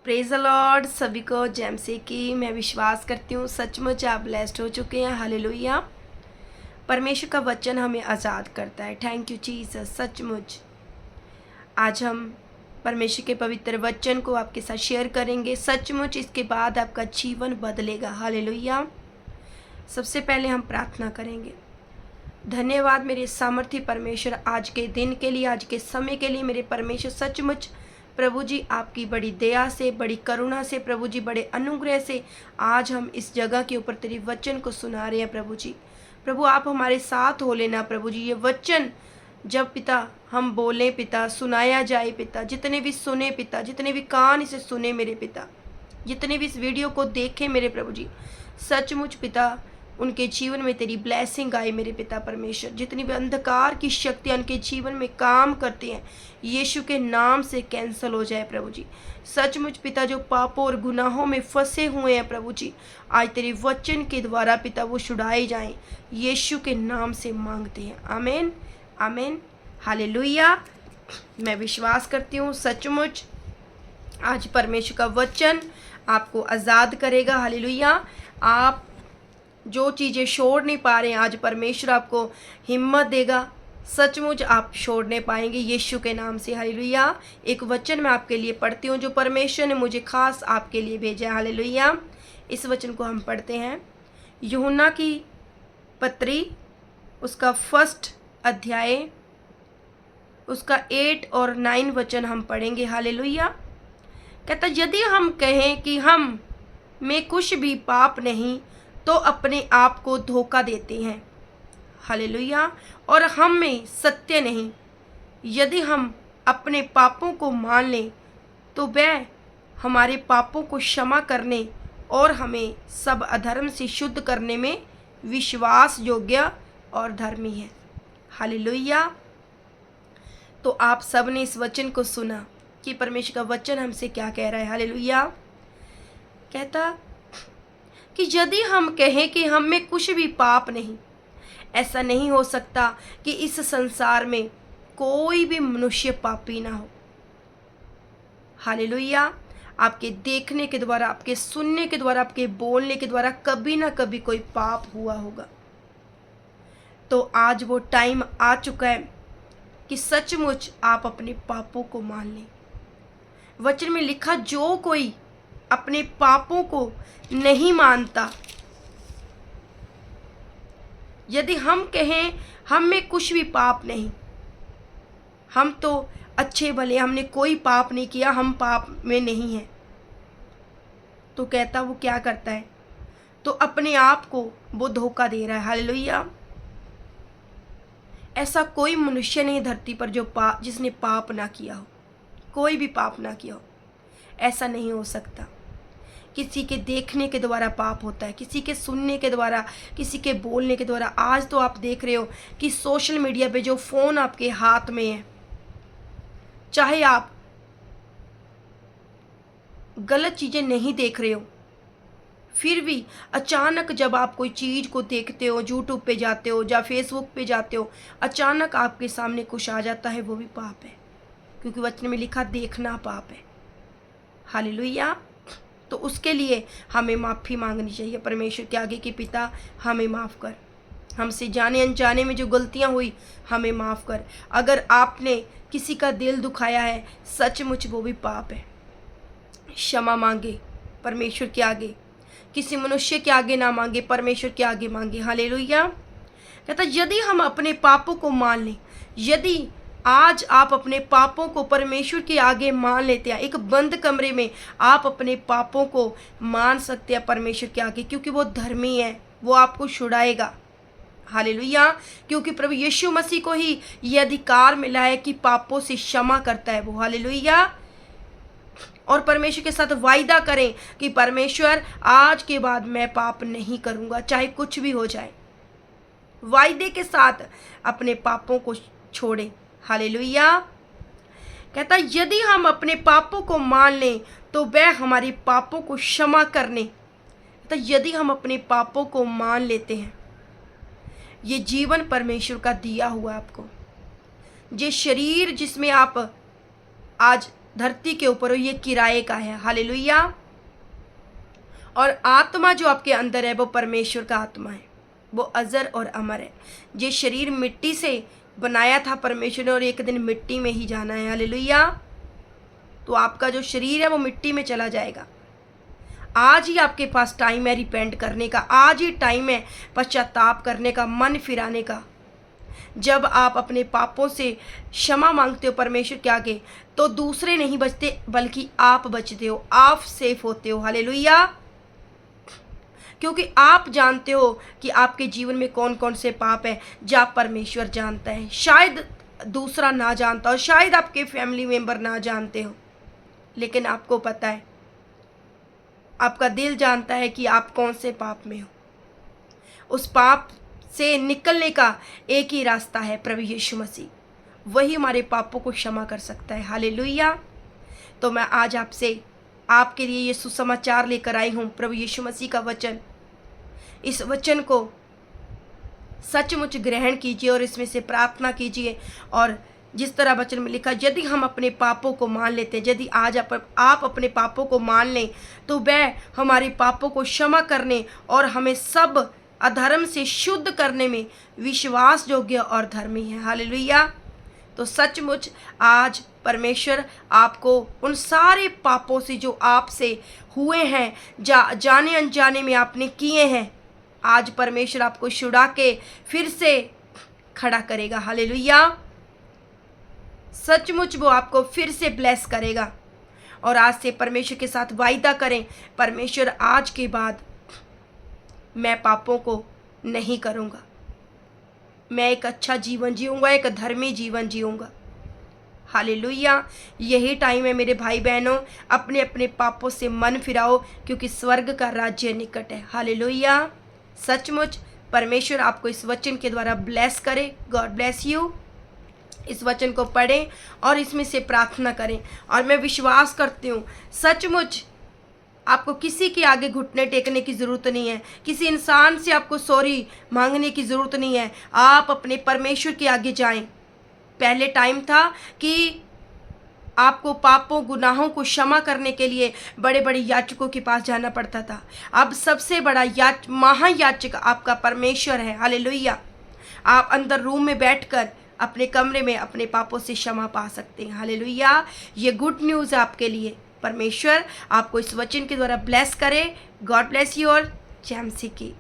Praise the Lord. सभी को jam से कि मैं विश्वास करती हूँ सचमुच आप ब्लेस्ड हो चुके हैं। हालेलुया। परमेश्वर का वचन हमें आज़ाद करता है। Thank you Jesus. सचमुच आज हम परमेश्वर के पवित्र वचन को आपके साथ शेयर करेंगे। सचमुच इसके बाद आपका जीवन बदलेगा। हालेलुया। सबसे पहले हम प्रार्थना करेंगे। धन्यवाद मेरे सामर्थ्य परमेश्वर, आज के दिन के लिए, आज के समय के लिए। मेरे परमेश्वर सचमुच प्रभु जी आपकी बड़ी दया से, बड़ी करुणा से, प्रभु जी बड़े अनुग्रह से आज हम इस जगह के ऊपर तेरे वचन को सुना रहे हैं। प्रभु जी, प्रभु आप हमारे साथ हो लेना। प्रभु जी ये वचन जब पिता हम बोलें, पिता सुनाया जाए, पिता जितने भी सुने, पिता जितने भी कान इसे सुने मेरे पिता, जितने भी इस वीडियो को देखें मेरे प्रभु जी, सचमुच पिता उनके जीवन में तेरी ब्लेसिंग आए मेरे पिता परमेश्वर। जितनी भी अंधकार की शक्तियाँ उनके जीवन में काम करती हैं, यीशु के नाम से कैंसल हो जाए प्रभु जी। सचमुच पिता जो पापों और गुनाहों में फंसे हुए हैं प्रभु जी, आज तेरे वचन के द्वारा पिता वो छुड़ाए जाएं, यीशु के नाम से मांगते हैं। आमीन आमीन। हालेलुया। मैं विश्वास करती हूँ सचमुच आज परमेश्वर का वचन आपको आज़ाद करेगा। हालेलुया। आप जो चीज़ें छोड़ नहीं पा रहे हैं, आज परमेश्वर आपको हिम्मत देगा। सचमुच आप छोड़ने पाएंगे यीशु के नाम से। हालेलुया। एक वचन मैं आपके लिए पढ़ती हूँ जो परमेश्वर ने मुझे खास आपके लिए भेजा है। हालेलुया। इस वचन को हम पढ़ते हैं। यूहन्ना की पत्री उसका 1 अध्याय उसका 8 और 9 वचन हम पढ़ेंगे। हालेलुया। कहता यदि हम कहें कि हम में कुछ भी पाप नहीं तो अपने आप को धोखा देते हैं। हालेलुया। और हम में सत्य नहीं। यदि हम अपने पापों को मान लें तो वह हमारे पापों को क्षमा करने और हमें सब अधर्म से शुद्ध करने में विश्वास योग्य और धर्मी है। हालेलुया। तो आप सब ने इस वचन को सुना कि परमेश्वर का वचन हमसे क्या कह रहा है। हालेलुया। कहता कि यदि हम कहें कि हम में कुछ भी पाप नहीं, ऐसा नहीं हो सकता कि इस संसार में कोई भी मनुष्य पापी ना हो। हालेलुया। आपके देखने के द्वारा, आपके सुनने के द्वारा, आपके बोलने के द्वारा कभी ना कभी कोई पाप हुआ होगा। तो आज वो टाइम आ चुका है कि सचमुच आप अपने पापों को मान लें। वचन में लिखा जो कोई अपने पापों को नहीं मानता, यदि हम कहें हम में कुछ भी पाप नहीं, हम तो अच्छे भले, हमने कोई पाप नहीं किया, हम पाप में नहीं हैं, तो कहता वो क्या करता है, तो अपने आप को वो धोखा दे रहा है। हालेलुया। ऐसा कोई मनुष्य नहीं धरती पर जो जिसने पाप ना किया हो, कोई भी पाप ना किया हो, ऐसा नहीं हो सकता। किसी के देखने के द्वारा पाप होता है, किसी के सुनने के द्वारा, किसी के बोलने के द्वारा। आज तो आप देख रहे हो कि सोशल मीडिया पे जो फ़ोन आपके हाथ में है, चाहे आप गलत चीज़ें नहीं देख रहे हो, फिर भी अचानक जब आप कोई चीज़ को देखते हो, यूट्यूब पे जाते हो या फेसबुक पे जाते हो, अचानक आपके सामने कुछ आ जाता है, वो भी पाप है, क्योंकि वचन में लिखा देखना पाप है। हालेलुया। तो उसके लिए हमें माफ़ी मांगनी चाहिए परमेश्वर के आगे कि पिता हमें माफ़ कर, हमसे जाने अनजाने में जो गलतियां हुई हमें माफ़ कर। अगर आपने किसी का दिल दुखाया है, सचमुच वो भी पाप है। क्षमा मांगे परमेश्वर के आगे, किसी मनुष्य के आगे ना मांगे, परमेश्वर के आगे मांगे। हालेलुया। कहता यदि हम अपने पापों को मान लें, यदि आज आप अपने पापों को परमेश्वर के आगे मान लेते हैं, एक बंद कमरे में आप अपने पापों को मान सकते हैं परमेश्वर के आगे, क्योंकि वो धर्मी है, वो आपको छुड़ाएगा। हालेलुया। क्योंकि प्रभु यीशु मसीह को ही ये अधिकार मिला है कि पापों से क्षमा करता है वो। हालेलुया। और परमेश्वर के साथ वायदा करें कि परमेश्वर आज के बाद मैं पाप नहीं करूँगा, चाहे कुछ भी हो जाए। वायदे के साथ अपने पापों को छोड़ें। हालेलुया। कहता यदि हम अपने पापों को मान लें तो वह हमारे पापों को क्षमा करने, तो यदि हम अपने पापों को मान लेते हैं, ये जीवन परमेश्वर का दिया हुआ आपको, ये शरीर जिसमें आप आज धरती के ऊपर हो, ये किराए का है। हालेलुया। और आत्मा जो आपके अंदर है वो परमेश्वर का आत्मा है, वो अजर और अमर है। ये शरीर मिट्टी से बनाया था परमेश्वर ने और एक दिन मिट्टी में ही जाना है। हालेलुया। तो आपका जो शरीर है वो मिट्टी में चला जाएगा। आज ही आपके पास टाइम है रिपेंट करने का, आज ही टाइम है पश्चाताप करने का, मन फिराने का। जब आप अपने पापों से क्षमा मांगते हो परमेश्वर के आगे, तो दूसरे नहीं बचते बल्कि आप बचते हो, आप सेफ होते हो। हालेलुया। क्योंकि आप जानते हो कि आपके जीवन में कौन कौन से पाप हैं जो परमेश्वर जानता है। शायद दूसरा ना जानता हो, शायद आपके फैमिली मेंबर ना जानते हो, लेकिन आपको पता है, आपका दिल जानता है कि आप कौन से पाप में हो। उस पाप से निकलने का एक ही रास्ता है, प्रभु यीशु मसीह। वही हमारे पापों को क्षमा कर सकता है। हालेलुया। तो मैं आज आपसे आपके लिए ये सुसमाचार लेकर आई हूँ, प्रभु यीशु मसीह का वचन। इस वचन को सचमुच ग्रहण कीजिए और इसमें से प्रार्थना कीजिए। और जिस तरह वचन में लिखा, यदि हम अपने पापों को मान लेते हैं, यदि आज आप अपने पापों को मान लें, तो वह हमारे पापों को क्षमा करने और हमें सब अधर्म से शुद्ध करने में विश्वास योग्य और धर्मी है। हालेलुया। तो सचमुच आज परमेश्वर आपको उन सारे पापों से जो आपसे हुए हैं, जाने अनजाने में आपने किए हैं, आज परमेश्वर आपको छुड़ा के फिर से खड़ा करेगा। हालेलुया। सचमुच वो आपको फिर से ब्लेस करेगा। और आज से परमेश्वर के साथ वायदा करें, परमेश्वर आज के बाद मैं पापों को नहीं करूँगा, मैं एक अच्छा जीवन जीऊँगा, एक धर्मी जीवन जीऊँगा। हालेलुया। यही टाइम है मेरे भाई बहनों, अपने अपने पापों से मन फिराओ, क्योंकि स्वर्ग का राज्य निकट है। हालेलुया। सचमुच परमेश्वर आपको इस वचन के द्वारा ब्लेस करे। God bless you. इस वचन को पढ़ें और इसमें से प्रार्थना करें। और मैं विश्वास करती हूँ, सचमुच आपको किसी के आगे घुटने टेकने की ज़रूरत नहीं है, किसी इंसान से आपको सॉरी मांगने की ज़रूरत नहीं है। आप अपने परमेश्वर के आगे जाएं। पहले टाइम था कि आपको पापों गुनाहों को क्षमा करने के लिए बड़े बड़े याचकों के पास जाना पड़ता था। अब सबसे बड़ा महायाचक आपका परमेश्वर है। हालेलुया। आप अंदर रूम में बैठकर अपने कमरे में अपने पापों से क्षमा पा सकते हैं। हालेलुया। ये गुड न्यूज़ है आपके लिए। परमेश्वर आपको इस वचन के द्वारा ब्लेस करे। God bless you all. जय मसीह की।